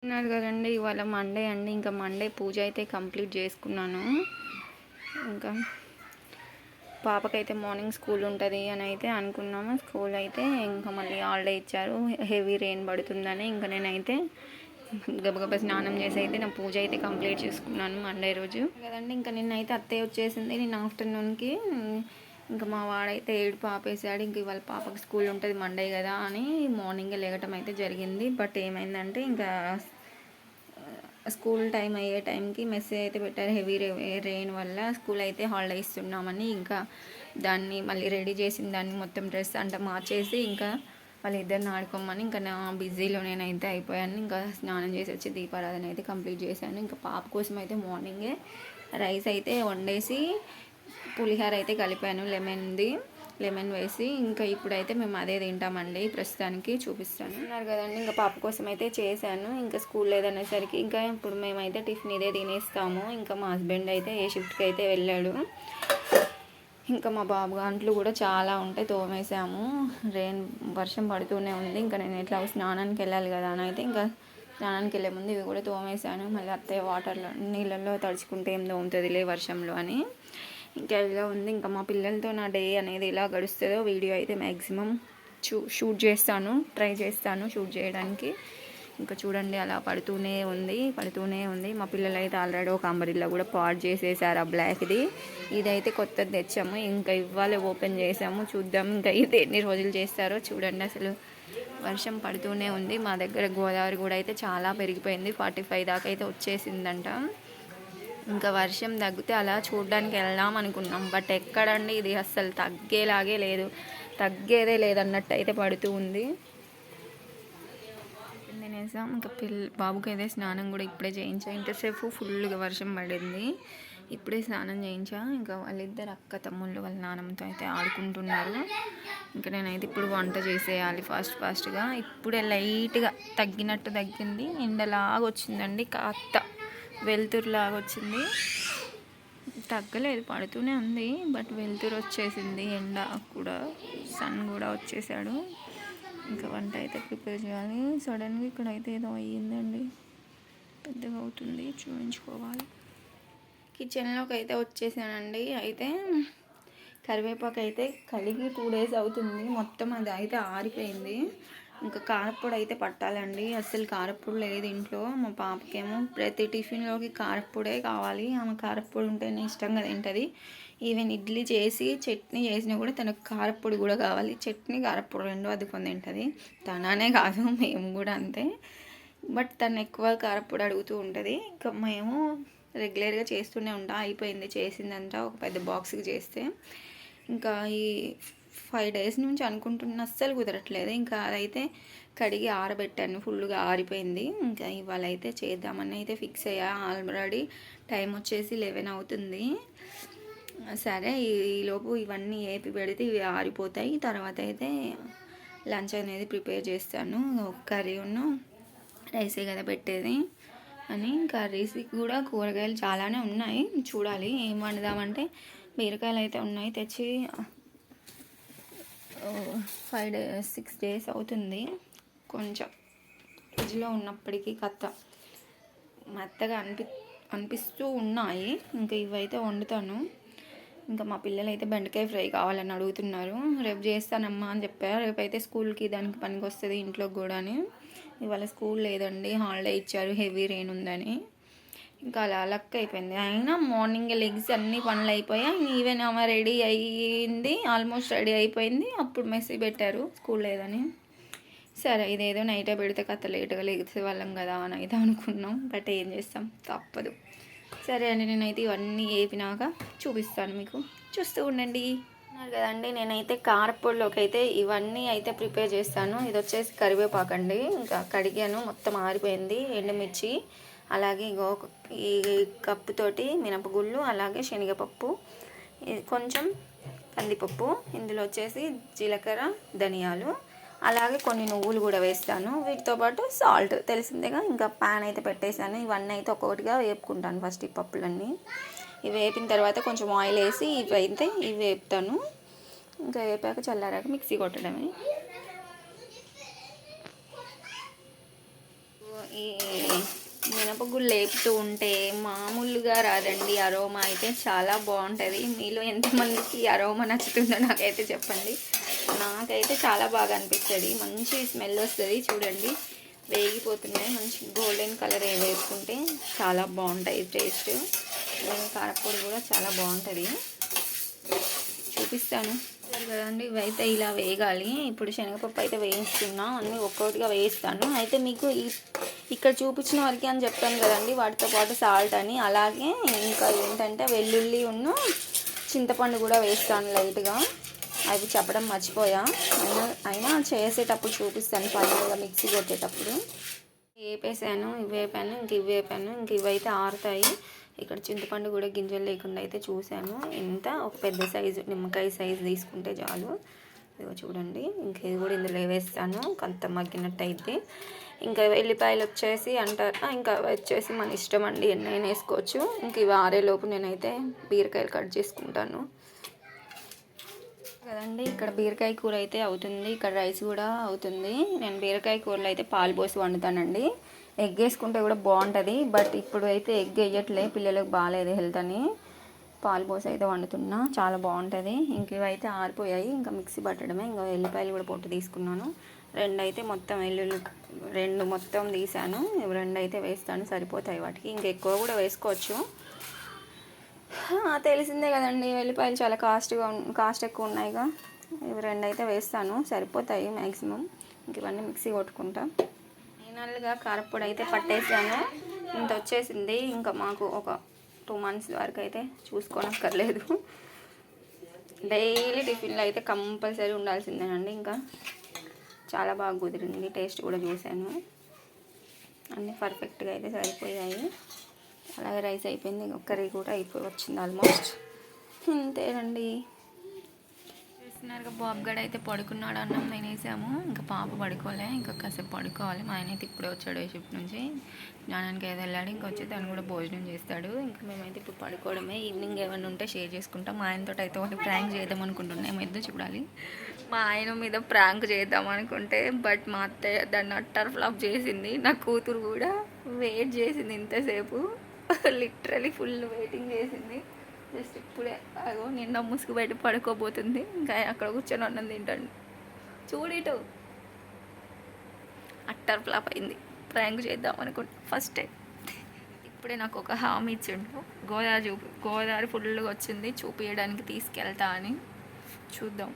ఉన్నారు కదండి. ఇవాళ మండే అండి. ఇంకా మండే పూజ అయితే కంప్లీట్ చేసుకున్నాను. ఇంకా పాపకైతే మార్నింగ్ స్కూల్ ఉంటుంది అని అయితే అనుకున్నాము. స్కూల్ అయితే ఇంకా మళ్ళీ హాలిడే ఇచ్చారు. హెవీ రెయిన్ పడుతుందని ఇంకా నేనైతే గబగబా స్నానం చేసి అయితే నా పూజ అయితే కంప్లీట్ చేసుకున్నాను మండే రోజు కదండి. ఇంకా నిన్నైతే అత్తయ్య వచ్చేసింది. నిన్న ఆఫ్టర్నూన్కి ఇంకా మా వాడైతే ఏడుపు ఆపేసాడు. ఇంక ఇవాళ పాపకి స్కూల్ ఉంటుంది మండే కదా అని మార్నింగే లేగటం అయితే జరిగింది. బట్ ఏమైందంటే ఇంకా స్కూల్ టైం అయ్యే టైంకి మెసేజ్ అయితే పెట్టారు, హెవీ రెయిన్ వల్ల స్కూల్ అయితే హాలిడే ఇస్తున్నామని. ఇంకా దాన్ని మళ్ళీ రెడీ చేసిన దాన్ని మొత్తం డ్రెస్ అంతా మార్చేసి ఇంకా వాళ్ళిద్దరిని ఆడుకోమని ఇంకా నా బిజీలో నేనైతే అయిపోయాను. ఇంకా స్నానం చేసి వచ్చి దీపారాధన అయితే కంప్లీట్ చేశాను. ఇంకా పాప కోసం అయితే మార్నింగే రైస్ అయితే వండేసి పులిహోర అయితే కలిపాను, లెమన్ వేసి. ఇంకా ఇప్పుడైతే మేము అదే తింటామండి. ప్రస్తుతానికి చూపిస్తాను అన్నారు కదండి. ఇంకా పాప కోసం అయితే చేశాను. ఇంకా స్కూల్ లేదనేసరికి ఇంకా ఇప్పుడు మేమైతే టిఫిన్ ఇదే తినేస్తాము. ఇంకా మా హస్బెండ్ అయితే ఏ షిఫ్ట్కి అయితే వెళ్ళాడు. ఇంకా మా బాబు గంటలు కూడా చాలా ఉంటాయి, తోమేసాము. వర్షం పడుతూనే ఉంది. ఇంకా నేను ఎట్లా స్నానానికి వెళ్ళాలి కదా అని అయితే ఇంకా స్నానానికి వెళ్ళే ముందు ఇవి కూడా తోమేసాను. మళ్ళీ అత్తయ్య నీళ్ళల్లో తడుచుకుంటే ఏం తోముతుందిలే వర్షంలో అని ఇంకా ఇలా ఉంది. ఇంకా మా పిల్లలతో నా డే అనేది ఎలా గడుస్తుందో వీడియో అయితే మ్యాక్సిమం షూట్ చేస్తాను, ట్రై చేస్తాను షూట్ చేయడానికి. ఇంకా చూడండి అలా పడుతూనే ఉంది. మా పిల్లలు అయితే ఆల్రెడీ ఒక అంబరిల్లా కూడా పాడు చేసేసారు, ఆ బ్లాక్ది. ఇదైతే కొత్తది తెచ్చాము, ఇంకా ఇవ్వాలి ఓపెన్ చేసాము. చూద్దాం ఇంకా ఇది ఎన్ని రోజులు చేస్తారో. చూడండి అసలు వర్షం పడుతూనే ఉంది. మా దగ్గర గోదావరి కూడా అయితే చాలా పెరిగిపోయింది, 45 దాకా అయితే వచ్చేసిందంట. ఇంకా వర్షం తగ్గితే అలా చూడడానికి వెళ్దాం అనుకున్నాం. బట్ ఎక్కడండి, ఇది అస్సలు తగ్గేదే లేదన్నట్టు అయితే పడుతూ ఉంది. తినేసాం. ఇంకా బాబుకి అయితే స్నానం కూడా ఇప్పుడే చేయించా. ఇంతసేపు ఫుల్గా వర్షం పడింది, ఇప్పుడే స్నానం చేయించా. ఇంకా వాళ్ళిద్దరు అక్క తమ్ముళ్ళు వాళ్ళ నాన్నమ్మతో అయితే ఆడుకుంటున్నారు. ఇంకా నేనైతే ఇప్పుడు వంట చేసేయాలి ఫాస్ట్గా. ఇప్పుడే లైట్గా తగ్గింది, ఎండలాగా వచ్చిందండి, కాస్త వెలుతురులాగా వచ్చింది. తగ్గలేదు, పడుతూనే ఉంది. బట్ వెలుతురు వచ్చేసింది, ఎండ కూడా, సన్ కూడా వచ్చేసాడు. ఇంకా వంట అయితే ప్రిపేర్ చేయాలి. సడన్గా ఇక్కడైతే ఏదో అయ్యిందండి, పెద్దగా అవుతుంది, చూపించుకోవాలి. కిచెన్లోకి అయితే వచ్చేసానండి. అయితే కరివేపాకు అయితే కడిగి 2 days అవుతుంది. మొత్తం అది అయితే ఆరిపోయింది. ఇంకా కారప్పొడి అయితే పట్టాలండి. అస్సలు కారప్పొడి లేదు ఇంట్లో. మా పాపకేమో ప్రతి టిఫిన్లోకి కారప్పొడే కావాలి. ఆమె కారప్పొడి ఉంటేనే ఇష్టంగా తింటుంది. ఈవెన్ ఇడ్లీ చేసి చట్నీ చేసినా కూడా తనకు కారప్పొడి కూడా కావాలి. చట్నీ కారప్పొడి 2 అద్దుకొని తింటుంది. తననే కాదు, మేము కూడా అంతే. బట్ తను ఎక్కువ కారప్పొడి అడుగుతూ ఉంటుంది. ఇంకా మేము రెగ్యులర్గా చేస్తూనే ఉంటాం. అయిపోయింది చేసిందంతా, ఒక పెద్ద బాక్స్కి చేస్తే. ఇంకా ఈ 5 days నుంచి అనుకుంటున్న, అస్సలు కుదరట్లేదు. ఇంకా అదైతే కడిగి ఆరబెట్టాను, ఫుల్గా ఆరిపోయింది. ఇంకా ఇవాళ అయితే చేద్దామని అయితే ఫిక్స్ అయ్యా. ఆల్రెడీ టైం వచ్చేసి 11 అవుతుంది. సరే ఈలోపు ఇవన్నీ ఏపి పెడితే ఇవి ఆరిపోతాయి. తర్వాత అయితే లంచ్ అనేది ప్రిపేర్ చేస్తాను. కర్రీ రైసే కదా పెట్టేది అని. కర్రీస్కి కూడా కూరగాయలు చాలానే ఉన్నాయి, చూడాలి ఏం వండుదామంటే. బీరకాయలు అయితే ఉన్నాయి, తెచ్చి 6 days అవుతుంది. కొంచెం ఫ్రిడ్జ్లో ఉన్నప్పటికీ మెత్తగా అనిపిస్తూ ఉన్నాయి. ఇంకా ఇవైతే వండుతాను. ఇంకా మా పిల్లలు అయితే బెండకాయ ఫ్రై కావాలని అడుగుతున్నారు. రేపు చేస్తానమ్మా అని చెప్పారు. రేపైతే స్కూల్కి దానికి పనికి వస్తుంది, ఇంట్లో కూడా. ఇవాళ స్కూల్ లేదండి, హాలిడే ఇచ్చారు, హెవీ రెయిన్ ఉందని. ఇంకా అలా లక్ అయిపోయింది. అయినా మార్నింగ్ లెగ్స్ అన్ని పనులు అయిపోయాయి. ఈవెన్ ఆమె రెడీ అయ్యింది, ఆల్మోస్ట్ రెడీ అయిపోయింది. అప్పుడు మెసేజ్ పెట్టారు స్కూల్ లేదని. సరే ఇదేదో నైటే పెడితే కథ లేట్గా లెగిసే వాళ్ళం కదా అని అయితే అనుకున్నాం. బట్ ఏం చేస్తాం, తప్పదు. సరే అండి, నేనైతే ఇవన్నీ వేపినాక చూపిస్తాను మీకు, చూస్తూ ఉండండి. కదండి, నేనైతే కారపొడిలోకి అయితే ఇవన్నీ అయితే ప్రిపేర్ చేస్తాను. ఇది వచ్చేసి కరివేపాకు అండి. ఇంకా కడిగాను, మొత్తం ఆరిపోయింది. ఎండుమిర్చి, అలాగే ఈ కప్పుతోటి మినపగుళ్ళు, అలాగే శనగపప్పు, కొంచెం కందిపప్పు, ఇందులో వచ్చేసి జీలకర్ర, ధనియాలు, అలాగే కొన్ని నువ్వులు కూడా వేస్తాను. వీటితో పాటు సాల్ట్ తెలిసిందేగా. ఇంకా ప్యాన్ అయితే పెట్టేశాను. ఇవన్నీ అయితే ఒక్కొక్కటిగా వేపుకుంటాను ఫస్ట్, ఈ పప్పులన్నీ. ఇవి వేపిన తర్వాత కొంచెం ఆయిల్ వేసి ఇవి వేపుతాను. ఇంకా వేపాక చల్లారాక మిక్సీ కొట్టడమే. ఈ మినపగుళ్ళు లేపుతూ ఉంటే మామూలుగా రాదండి. అరోమా అయితే చాలా బాగుంటుంది. మీలో ఎంతమందికి అరోమా నచ్చుతుందో నాకైతే చెప్పండి. నాకైతే చాలా బాగా అనిపిస్తుంది. మంచి స్మెల్ వస్తుంది. చూడండి వేగిపోతున్నాయి. మంచి గోల్డెన్ కలర్ వేసుకుంటే చాలా బాగుంటాయి టేస్ట్. కారపొడి కూడా చాలా బాగుంటుంది. చూపిస్తాను కదండి. ఇవైతే ఇలా వేగాలి. ఇప్పుడు శనగపప్పు అయితే వేయిస్తున్నా. అన్నీ ఒక్కొక్కటిగా వేయిస్తాను. అయితే మీకు ఇక్కడ చూపించిన వరకే అని చెప్పాను కదండి, వాటితో పాటు సాల్ట్ అని. అలాగే ఇంకా ఏంటంటే వెల్లుల్లి ఉన్న చింతపండు కూడా వేస్తాను లైట్గా. అవి చెప్పడం మర్చిపోయా. అయినా చేసేటప్పుడు చూపిస్తాను ఫైనల్గా మిక్సీ కొట్టేటప్పుడు. వేపేసాను, ఇవి వేపాను, ఇంక ఇవి వేపాను. ఇంక ఇవైతే ఆరుతాయి. ఇక్కడ చింతపండు కూడా గింజలు లేకుండా అయితే చూశాను. ఇంత ఒక పెద్ద సైజు నిమ్మకాయ సైజు తీసుకుంటే చాలు. ఇదిగో చూడండి. ఇంక ఇది కూడా ఇందులో వేస్తాను. కొంత మగ్గినట్టు అయితే ఇంకా ఎల్లిపాయలు వచ్చేసి అంటారు, ఇంకా వచ్చేసి మన ఇష్టం అండి, ఎన్నైనా వేసుకోవచ్చు. ఇంక ఇవి ఆరేలోపు నేనైతే బీరకాయలు కట్ చేసుకుంటాను కదండి. ఇక్కడ బీరకాయ కూర అయితే అవుతుంది. ఇక్కడ రైస్ కూడా అవుతుంది. నేను బీరకాయ కూరలో అయితే పాలు పోసి వండుతానండి. ఎగ్ వేసుకుంటే కూడా బాగుంటుంది. బట్ ఇప్పుడు అయితే ఎగ్ వేయట్లే, పిల్లలకు బాగాలేదు హెల్త్ అని. పాలు పోసి అయితే వండుతున్నా. చాలా బాగుంటుంది. ఇంక ఇవైతే ఆరిపోయాయి. ఇంకా మిక్సీ పట్టడమే. ఇంకా ఎల్లిపాయలు కూడా పొట్టు తీసుకున్నాను. 2 అయితే మొత్తం వెల్లుల్లి 2 మొత్తం తీసాను. 2 అయితే వేస్తాను, సరిపోతాయి వాటికి. ఇంకా ఎక్కువ కూడా వేసుకోవచ్చు. తెలిసిందే కదండి, వెల్లిపాయలు చాలా కాస్ట్ ఎక్కువ ఉన్నాయిగా. ఇవి 2 అయితే వేస్తాను, సరిపోతాయి మ్యాక్సిమం. ఇంక ఇవన్నీ మిక్సీ కొట్టుకుంటా. ఫైనల్గా కారపొడి అయితే పట్టేసాను. ఇంత వచ్చేసింది. ఇంకా మాకు ఒక 2 months వరకు అయితే చూసుకోనక్కర్లేదు. డైలీ టిఫిన్లో అయితే కంపల్సరీ ఉండాల్సిందేనండి. ఇంకా చాలా బాగా కుదిరింది. టేస్ట్ కూడా చూశాను. అన్నీ పర్ఫెక్ట్గా అయితే సరిపోయాయి. అలాగే రైస్ అయిపోయింది. కర్రీ కూడా వచ్చింది ఆల్మోస్ట్. ఇంతేనండి. చూస్తున్నారుగా బాబు గడ అయితే పడుకున్నాడు. అన్నం తినేసాము. ఇంకా పాప పడుకోలే, ఇంకా కాసేపు పడుకోవాలి. మా ఆయన అయితే ఇప్పుడే వచ్చాడు షిఫ్ట్ నుంచి. జ్ఞానానికి ఏదో వెళ్ళాడు. ఇంకా వచ్చి తను కూడా భోజనం చేస్తాడు. ఇంకా మేమైతే ఇప్పుడు పడుకోవడమే. ఈవినింగ్ ఏమైనా ఉంటే షేర్ చేసుకుంటాం. మా ఆయనతో అయితే ఒకటి ప్రాంక్ చేద్దాం అనుకుంటున్నాం. ఏమైందో చూడాలి. మా ఆయన మీద ప్రాంక్ చేద్దాం అనుకుంటే బట్ మా అత్తయ్య దాన్ని అట్టర్ ఫ్లాప్ చేసింది. నా కూతురు కూడా వెయిట్ చేసింది ఇంతసేపు. లిటరలీ ఫుల్ వెయిటింగ్ చేసింది. జస్ట్ ఇప్పుడే అగో నిన్న ముసుగు బయట పడుకోబోతుంది. ఇంకా అక్కడ కూర్చొని అన్నం తింటాడు. చూడిటు అట్టర్ ఫ్లాప్ అయింది. ప్రాంక్ చేద్దాం అనుకుంటా ఫస్ట్ టైం. ఇప్పుడే నాకు ఒక హామీ ఇచ్చిండు. గోదావరి ఫుల్గా వచ్చింది, చూపించడానికి తీసుకెళ్తా అని. చూద్దాం.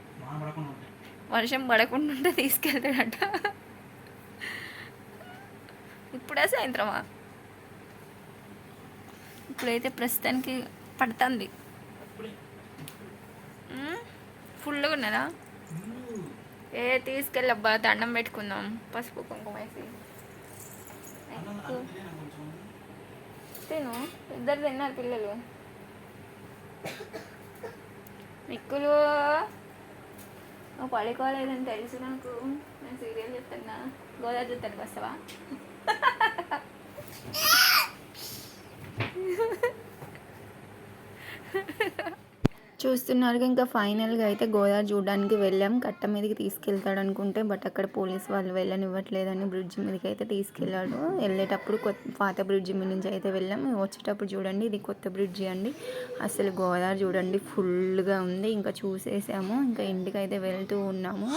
వర్షం పడకుండా ఉంటే తీసుకెళ్తాడట. ఇప్పుడే సాయంత్రమా? ఇప్పుడైతే ప్రస్తుతానికి పడుతుంది. ఫుల్గా ఉన్నదా? తీసుకెళ్ళబ్బా, దండం పెట్టుకుందాం. పసుపు కుంకుమ వేసి తిను. 2 తిన్నారు పిల్లలు. మిక్కులు నువ్వు పడుకోలేదని తెలుసు నాకు. నేను సీరియల్ చెప్తున్నా. గోదావరి చూస్తానికి వస్తావా? చూస్తున్నారు. ఇంకా ఫైనల్గా అయితే గోదావరి చూడడానికి వెళ్ళాం. కట్ట మీదకి తీసుకెళ్తాడు అనుకుంటే బట్ అక్కడ పోలీస్ వాళ్ళు వెళ్ళనివ్వట్లేదని బ్రిడ్జ్ మీదకి అయితే తీసుకెళ్ళాడు. వెళ్ళేటప్పుడు పాత బ్రిడ్జ్ మీద నుంచి అయితే వెళ్ళాం. వచ్చేటప్పుడు చూడండి, ఇది కొత్త బ్రిడ్జి అండి. అసలు గోదావరి చూడండి ఫుల్గా ఉంది. ఇంకా చూసేసాము. ఇంకా ఇంటికి అయితే వెళ్తూ ఉన్నాము.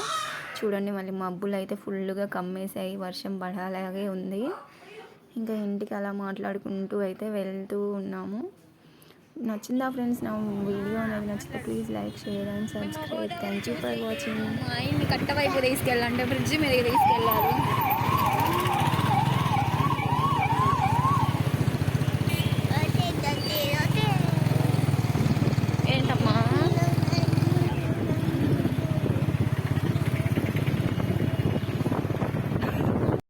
చూడండి మళ్ళీ మబ్బులు అయితే ఫుల్గా కమ్మేసాయి. వర్షం పడేలాగే ఉంది. ఇంకా ఇంటికి అలా మాట్లాడుకుంటూ అయితే వెళ్తూ ఉన్నాము. నచ్చిందా ఫ్రెండ్స్? నా వీడియో అనేది నచ్చితే please like, share and subscribe. Thank you for watching. మా ఆయన్ని కట్ట వైపు తీసుకెళ్ళాలంటే బ్రిడ్జి మీదకి తీసుకెళ్ళాలి. ఏంటమ్మా?